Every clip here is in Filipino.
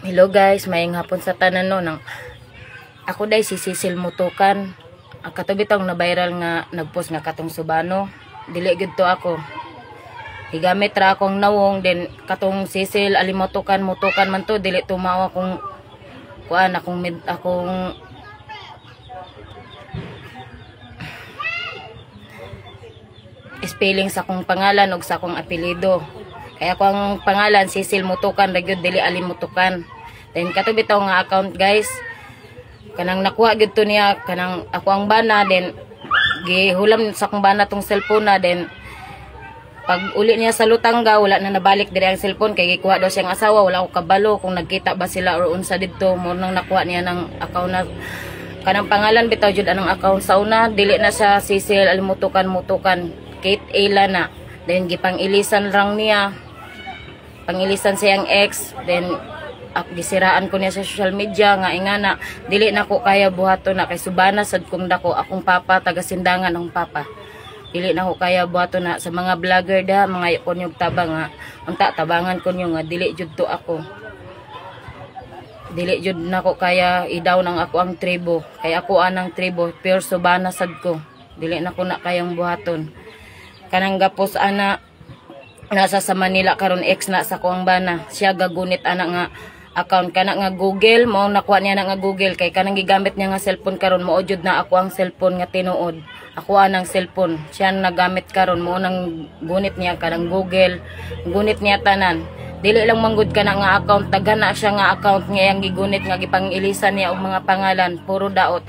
Hello guys, mayang hapon sa tanan no nang ako day si Cecil Mutukan. Kato bitong na viral nga nagpost nga katong subano. Dili gid to ako. Higamit ra akong nawong then katong Cecil alimutukan mutukan man to dili tumawa kung kuan akong spelling sa akong pangalan ug sa akong apelyido. Kaya ko ang pangalan Cecil Mutukan ra gyud dili alimutukan. Then kato bitaw nga account guys. Kanang nakuha gyud to niya kanang ako ang bana then gihulam sa akong bana tong cellphone na then pag uli niya sa Lutangga wala na nabalik diri ang cellphone kay gikuha daw siyang asawa, wala ko kabalo kung nagkita ba sila or unsa didto mo nang nakuha niya ng account na kanang pangalan bitaw jud anong account sa una dili na sa Cecil alimutukan mutukan Kate Ayla na then gipang ilisan rang niya pangilisan siyang ex then gisiraan ko niya sa social media nga ingana dili na ko kaya buhaton na kay subana sad kung dako akong papa taga Sindangan akong papa dili na ko kaya buhaton na sa mga vlogger da mga kunyog tabang nga unta tabangan ko nga dili jud to ako dili jud na ko kaya idaw nang ako ang tribo kay ako anang tribo pure subana sad ko dili na ko na kayang buhaton kanang gapos ana nasa sa Manila karon ex na sa ko ang bana siya gagunit ana nga account kana nga Google mao nakuha niya na nga Google kay kanang gigamit niya nga cellphone karon mao jud na ako ang cellphone nga tinuod ako anang cellphone siya nagamit karon mao nang gunit niya kanang Google gunit niya tanan dili lang manggod kana nga account dagana siya nga account nga yang gigunit nga gipangilisan niya og mga pangalan puro daot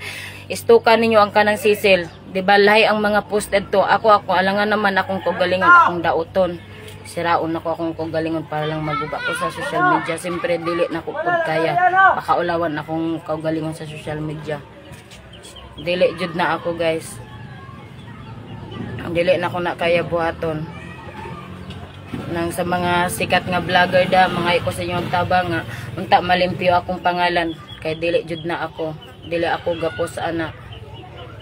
istukan ninyo ang kanang Cecil di ba lahi ang mga posted to ako alangan naman akong kagalingon akong daoton siraon ako akong kagalingon para lang maguba ko sa social media. Siyempre dili na ko pud kaya. Pakaulawan akong kagalingon sa social media. Dili jud na ako guys. Dili na ko na kaya buhaton. Nang sa mga sikat nga vlogger da, mga iko sa inyong tabang nga unta malimpyo akong pangalan kay dili jud na ako. Dili ako gapos ana.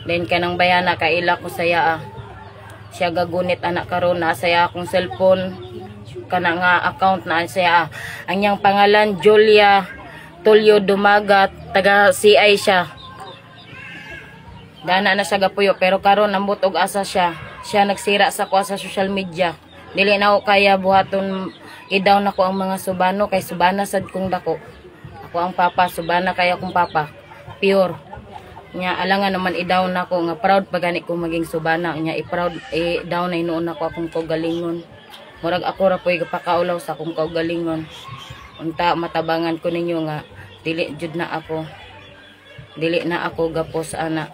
Then kanang bayana kaila ko saya siya gagunit anak karon na saya akong cellphone kana nga account na saya ang yang pangalan Julia Tulio Dumagat taga CI siya dana na siya gapuyo pero karon nambot og asa siya nagsira sa ko sa social media dili na ko kaya buhaton idaw na ko ang mga subano kay subana sad kong dako ako ang papa subana kaya akong papa pure nya alangan naman i-down nako nga proud pagani ko maging subana nya i-proud i-down na inuon nako akong kaugalingon murag ako ra poy gapakaulaw sa akong kaugalingon unta matabangan ko ninyo nga dili jud na ako gapos ana